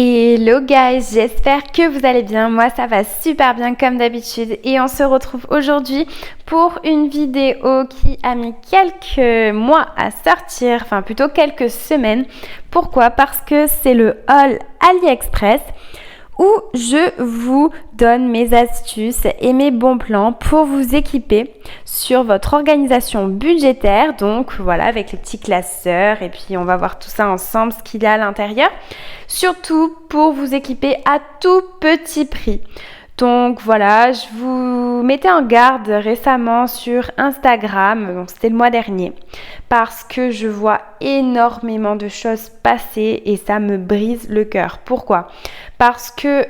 Hello guys, j'espère que vous allez bien. Moi ça va super bien comme d'habitude et on se retrouve aujourd'hui pour une vidéo qui a mis quelques mois à sortir, enfin plutôt quelques semaines. Pourquoi? Parce que c'est le haul AliExpress où je vous donne mes astuces et mes bons plans pour vous équiper sur votre organisation budgétaire. Donc voilà, avec les petits classeurs et puis on va voir tout ça ensemble, ce qu'il y a à l'intérieur. Surtout pour vous équiper à tout petit prix. Donc voilà, je vous mettais en garde récemment sur Instagram, donc c'était le mois dernier, parce que je vois énormément de choses passer et ça me brise le cœur. Pourquoi? Parce que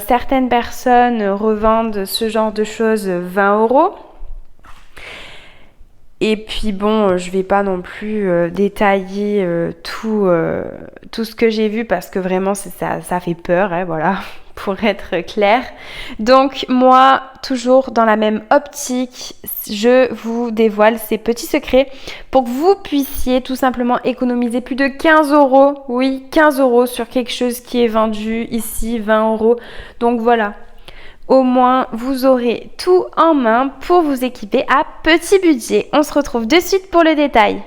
certaines personnes revendent ce genre de choses 20 €. Et puis bon, je vais pas non plus détailler tout ce que j'ai vu parce que vraiment ça fait peur, hein, voilà, pour être clair. Donc moi, toujours dans la même optique, je vous dévoile ces petits secrets pour que vous puissiez tout simplement économiser plus de 15 €. Oui, 15 € sur quelque chose qui est vendu ici, 20 €. Donc voilà. Au moins, vous aurez tout en main pour vous équiper à petit budget. On se retrouve de suite pour le détail.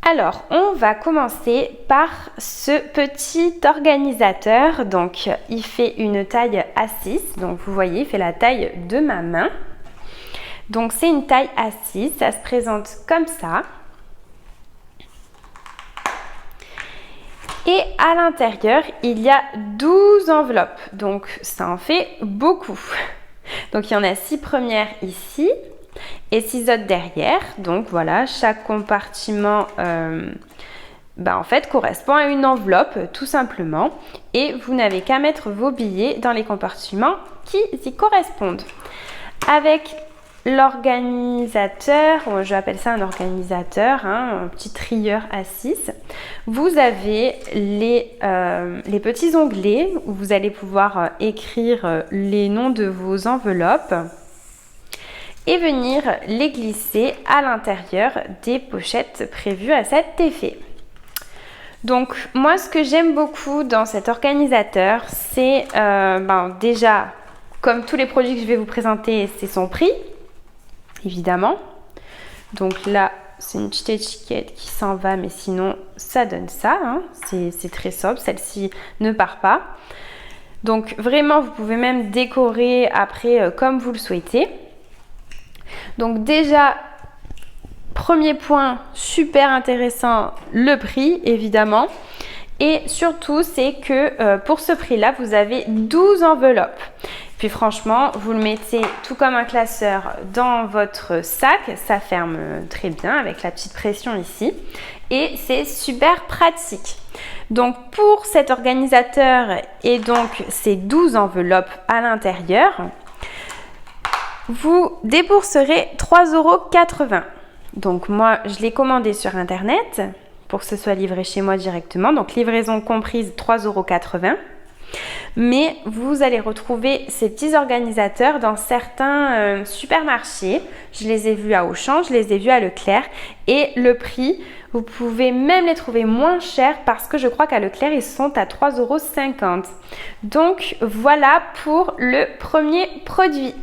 Alors, on va commencer par ce petit organisateur. Donc, il fait une taille A6. Donc, vous voyez, il fait la taille de ma main. Donc, c'est une taille A6. Ça se présente comme ça. Et à l'intérieur, il y a 12 enveloppes. Donc, ça en fait beaucoup. Donc, il y en a 6 premières ici et 6 autres derrière. Donc, voilà, chaque compartiment en fait, correspond à une enveloppe, tout simplement. Et vous n'avez qu'à mettre vos billets dans les compartiments qui y correspondent. Avec l'organisateur, je appelle ça un organisateur, hein, un petit trieur à 6. Vous avez les petits onglets où vous allez pouvoir écrire les noms de vos enveloppes et venir les glisser à l'intérieur des pochettes prévues à cet effet. Donc moi, ce que j'aime beaucoup dans cet organisateur, c'est déjà, comme tous les produits que je vais vous présenter, c'est son prix. Évidemment. Donc là, c'est une petite étiquette qui s'en va, mais sinon, ça donne ça. Hein. C'est très sobre. Celle-ci ne part pas. Donc vraiment, vous pouvez même décorer après comme vous le souhaitez. Donc déjà, premier point super intéressant, le prix, évidemment. Et surtout, c'est que pour ce prix-là, vous avez 12 enveloppes. Puis franchement, vous le mettez tout comme un classeur dans votre sac. Ça ferme très bien avec la petite pression ici. Et c'est super pratique. Donc pour cet organisateur et donc ces 12 enveloppes à l'intérieur, vous débourserez 3,80 €. Donc moi, je l'ai commandé sur Internet pour que ce soit livré chez moi directement. Donc livraison comprise 3,80 €. Mais vous allez retrouver ces petits organisateurs dans certains supermarchés. Je les ai vus à Auchan, je les ai vus à Leclerc. Et le prix, vous pouvez même les trouver moins chers parce que je crois qu'à Leclerc, ils sont à 3,50 €. Donc voilà pour le premier produit.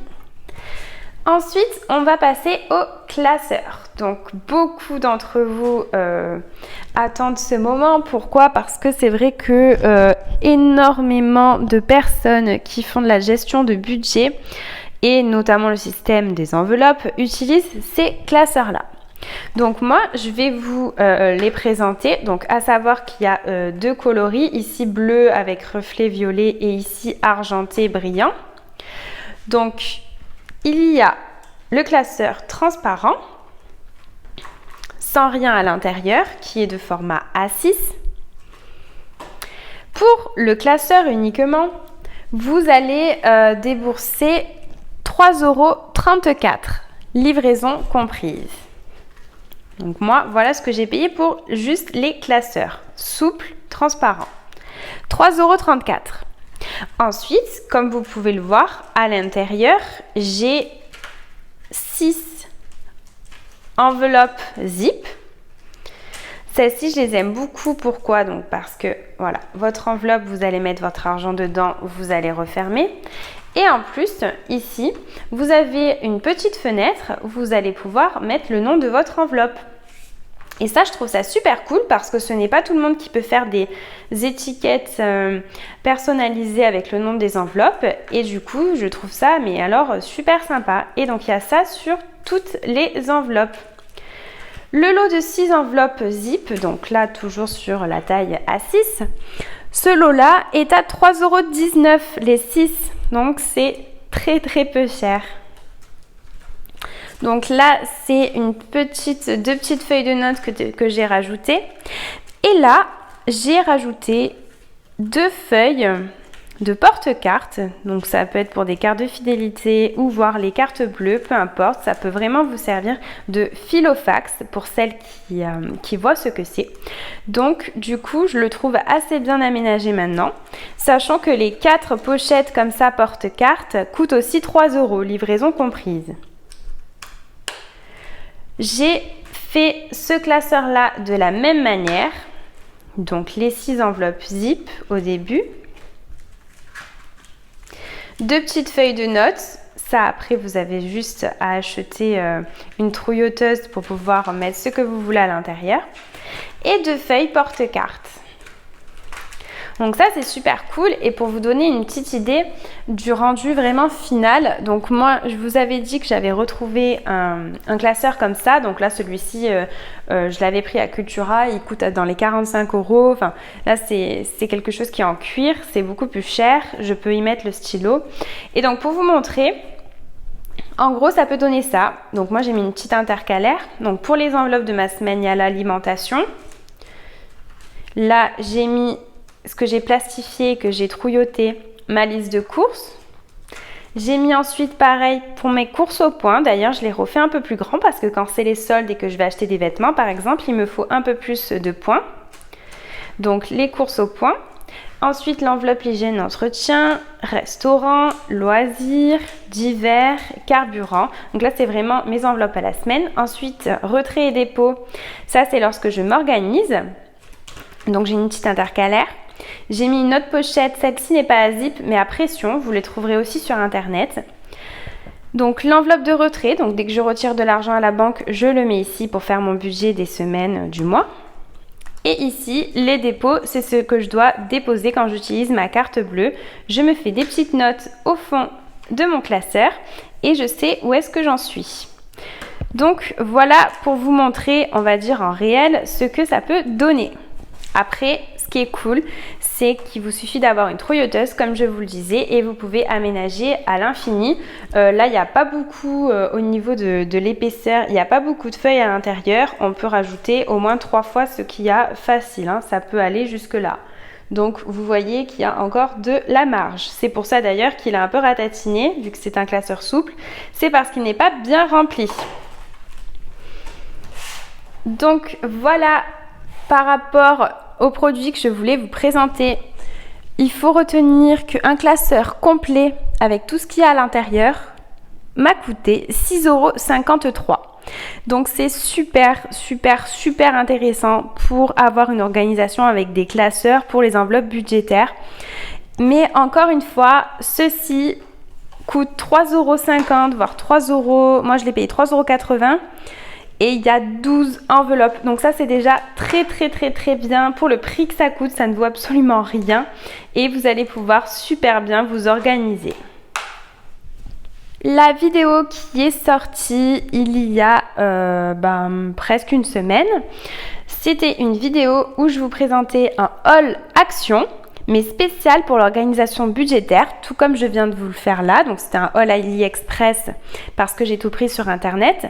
Ensuite, on va passer au classeur. Donc, beaucoup d'entre vous attendent ce moment. Pourquoi? Parce que c'est vrai que énormément de personnes qui font de la gestion de budget et notamment le système des enveloppes utilisent ces classeurs-là. Donc moi, je vais vous les présenter. Donc, à savoir qu'il y a deux coloris, ici bleu avec reflet violet et ici argenté brillant. Donc, il y a le classeur transparent, sans rien à l'intérieur, qui est de format A6. Pour le classeur uniquement, vous allez débourser 3,34 €, livraison comprise. Donc moi, voilà ce que j'ai payé pour juste les classeurs, souples, transparents. 3,34 €. Ensuite, comme vous pouvez le voir, à l'intérieur, j'ai 6 enveloppes zip. Celles-ci, je les aime beaucoup. Pourquoi? Donc parce que, voilà, votre enveloppe, vous allez mettre votre argent dedans, vous allez refermer. Et en plus, ici, vous avez une petite fenêtre où vous allez pouvoir mettre le nom de votre enveloppe. Et ça, je trouve ça super cool parce que ce n'est pas tout le monde qui peut faire des étiquettes personnalisées avec le nom des enveloppes. Et du coup, je trouve ça, mais alors, super sympa. Et donc, il y a ça sur toutes les enveloppes. Le lot de 6 enveloppes zip, donc là, toujours sur la taille A6. Ce lot-là est à 3,19 € les 6. Donc, c'est très, très peu cher. Donc là, c'est deux petites feuilles de notes que j'ai rajoutées. Et là, j'ai rajouté 2 feuilles de porte-cartes. Donc ça peut être pour des cartes de fidélité ou voir les cartes bleues, peu importe. Ça peut vraiment vous servir de filofax pour celles qui voient ce que c'est. Donc du coup, je le trouve assez bien aménagé maintenant. Sachant que les 4 pochettes comme ça porte-cartes coûtent aussi 3 €, livraison comprise. J'ai fait ce classeur-là de la même manière. Donc les 6 enveloppes zip au début. 2 petites feuilles de notes. Ça, après, vous avez juste à acheter une trouilloteuse pour pouvoir mettre ce que vous voulez à l'intérieur. Et 2 feuilles porte-cartes. Donc ça, c'est super cool. Et pour vous donner une petite idée du rendu vraiment final, donc moi, je vous avais dit que j'avais retrouvé un classeur comme ça. Donc là, celui-ci, je l'avais pris à Cultura. Il coûte dans les 45 €. Enfin, là, c'est quelque chose qui est en cuir. C'est beaucoup plus cher. Je peux y mettre le stylo. Et donc, pour vous montrer, en gros, ça peut donner ça. Donc moi, j'ai mis une petite intercalaire. Donc pour les enveloppes de ma semaine, il y a l'alimentation. Là, j'ai mis ce que j'ai plastifié, que j'ai trouilloté, ma liste de courses. J'ai mis ensuite pareil pour mes courses au point. D'ailleurs, je l'ai refait un peu plus grand parce que quand c'est les soldes et que je vais acheter des vêtements, par exemple, il me faut un peu plus de points. Donc, les courses au point. Ensuite, l'enveloppe hygiène entretien, restaurant, loisirs, divers, carburant. Donc là, c'est vraiment mes enveloppes à la semaine. Ensuite, retrait et dépôt. Ça, c'est lorsque je m'organise. Donc, j'ai une petite intercalaire. J'ai mis une autre pochette, celle-ci n'est pas à zip mais à pression, vous les trouverez aussi sur internet. Donc l'enveloppe de retrait, donc dès que je retire de l'argent à la banque, je le mets ici pour faire mon budget des semaines du mois. Et ici, les dépôts, c'est ce que je dois déposer quand j'utilise ma carte bleue. Je me fais des petites notes au fond de mon classeur et je sais où est-ce que j'en suis. Donc voilà pour vous montrer, on va dire en réel, ce que ça peut donner. Après, ce qui est cool, c'est qu'il vous suffit d'avoir une trouilloteuse, comme je vous le disais, et vous pouvez aménager à l'infini. Là, il n'y a pas beaucoup, au niveau de l'épaisseur, il n'y a pas beaucoup de feuilles à l'intérieur. On peut rajouter au moins 3 fois ce qu'il y a facile, hein. Ça peut aller jusque là. Donc, vous voyez qu'il y a encore de la marge. C'est pour ça d'ailleurs qu'il est un peu ratatiné, vu que c'est un classeur souple. C'est parce qu'il n'est pas bien rempli. Donc, voilà par rapport aux produits que je voulais vous présenter. Il faut retenir qu'un classeur complet avec tout ce qu'il y a à l'intérieur m'a coûté 6,53 €. Donc c'est super intéressant pour avoir une organisation avec des classeurs pour les enveloppes budgétaires. Mais encore une fois, ceci coûte 3,50 €, voire 3 €. Moi je l'ai payé 3,80 €. Et il y a 12 enveloppes. Donc ça, c'est déjà très bien. Pour le prix que ça coûte, ça ne vaut absolument rien. Et vous allez pouvoir super bien vous organiser. La vidéo qui est sortie il y a presque une semaine, c'était une vidéo où je vous présentais un haul action, mais spécial pour l'organisation budgétaire, tout comme je viens de vous le faire là. Donc c'était un haul AliExpress parce que j'ai tout pris sur internet.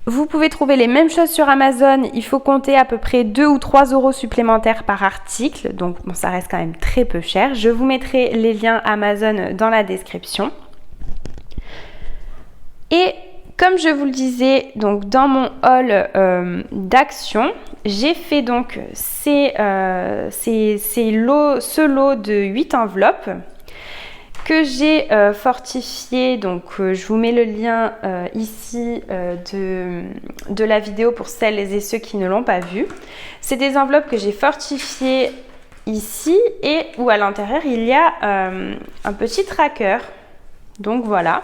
Vous pouvez trouver les mêmes choses sur Amazon, il faut compter à peu près 2 ou 3 € supplémentaires par article, donc bon, ça reste quand même très peu cher. Je vous mettrai les liens Amazon dans la description. Et comme je vous le disais, donc dans mon haul d'action, j'ai fait donc ce lot de 8 enveloppes que j'ai fortifié. Donc je vous mets le lien ici de la vidéo pour celles et ceux qui ne l'ont pas vu. C'est des enveloppes que j'ai fortifiées ici et où à l'intérieur il y a un petit tracker. Donc voilà,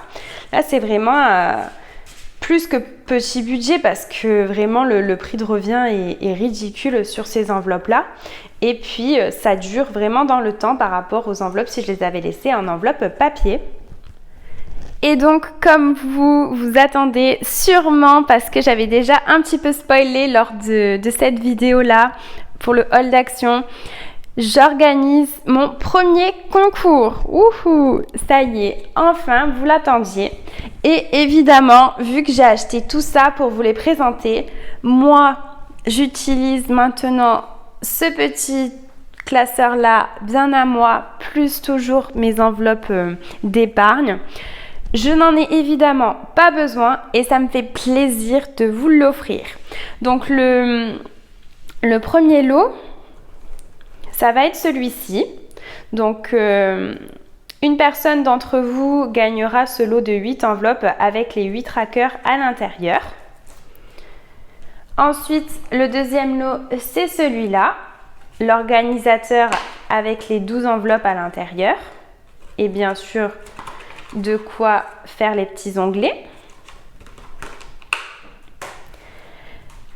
là c'est vraiment plus que petit budget parce que vraiment le prix de revient est ridicule sur ces enveloppes là. Et puis ça dure vraiment dans le temps par rapport aux enveloppes si je les avais laissées en enveloppe papier. Et donc comme vous attendez sûrement, parce que j'avais déjà un petit peu spoilé lors de cette vidéo là pour le haul d'action, j'organise mon premier concours. Wouhou, ça y est, enfin, vous l'attendiez. Et évidemment, vu que j'ai acheté tout ça pour vous les présenter, moi, j'utilise maintenant ce petit classeur-là, bien à moi, plus toujours mes enveloppes d'épargne. Je n'en ai évidemment pas besoin et ça me fait plaisir de vous l'offrir. Donc, le premier lot, ça va être celui-ci. Donc, une personne d'entre vous gagnera ce lot de 8 enveloppes avec les 8 trackers à l'intérieur. Ensuite, le deuxième lot, c'est celui-là. L'organisateur avec les 12 enveloppes à l'intérieur. Et bien sûr, de quoi faire les petits onglets.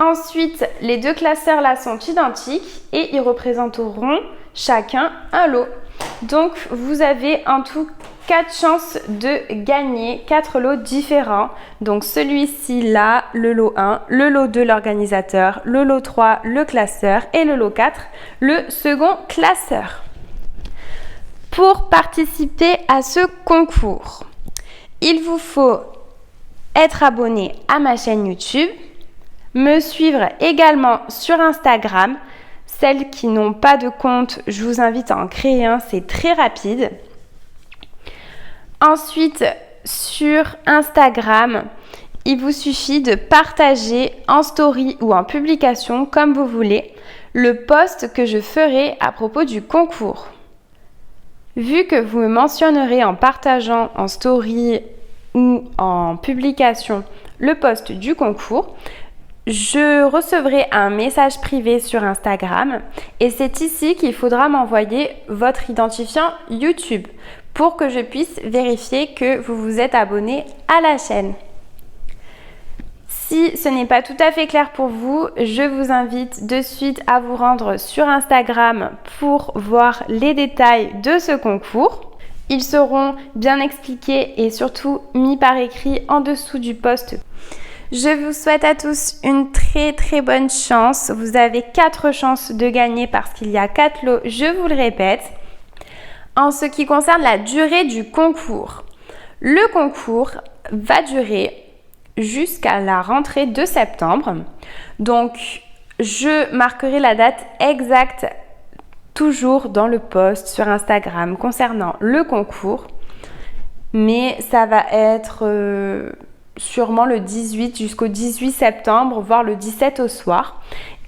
Ensuite, les deux classeurs là sont identiques et ils représenteront chacun un lot. Donc, vous avez en tout 4 chances de gagner 4 lots différents. Donc, celui-ci là, le lot 1, le lot 2, l'organisateur, le lot 3, le classeur et le lot 4, le second classeur. Pour participer à ce concours, il vous faut être abonné à ma chaîne YouTube, me suivre également sur Instagram. Celles qui n'ont pas de compte, je vous invite à en créer un, c'est très rapide. Ensuite, sur Instagram, il vous suffit de partager en story ou en publication, comme vous voulez, le post que je ferai à propos du concours. Vu que vous me mentionnerez en partageant en story ou en publication le post du concours, je recevrai un message privé sur Instagram et c'est ici qu'il faudra m'envoyer votre identifiant YouTube pour que je puisse vérifier que vous vous êtes abonné à la chaîne. Si ce n'est pas tout à fait clair pour vous, je vous invite de suite à vous rendre sur Instagram pour voir les détails de ce concours. Ils seront bien expliqués et surtout mis par écrit en dessous du post. Je vous souhaite à tous une très bonne chance. Vous avez 4 chances de gagner parce qu'il y a 4 lots, je vous le répète. En ce qui concerne la durée du concours, le concours va durer jusqu'à la rentrée de septembre. Donc, je marquerai la date exacte toujours dans le post sur Instagram concernant le concours. Mais ça va être sûrement le 18 jusqu'au 18 septembre, voire le 17 au soir.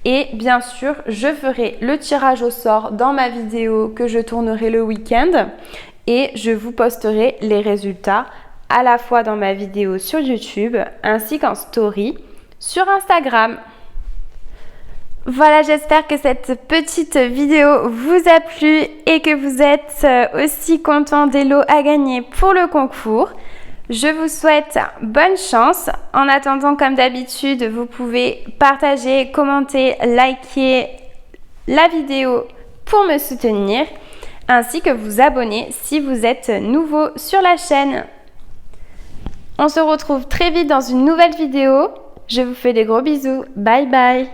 Et bien sûr, je ferai le tirage au sort dans ma vidéo que je tournerai le week-end et je vous posterai les résultats à la fois dans ma vidéo sur YouTube ainsi qu'en story sur Instagram. Voilà, j'espère que cette petite vidéo vous a plu et que vous êtes aussi content des lots à gagner pour le concours. Je vous souhaite bonne chance. En attendant, comme d'habitude, vous pouvez partager, commenter, liker la vidéo pour me soutenir, ainsi que vous abonner si vous êtes nouveau sur la chaîne. On se retrouve très vite dans une nouvelle vidéo. Je vous fais des gros bisous. Bye bye.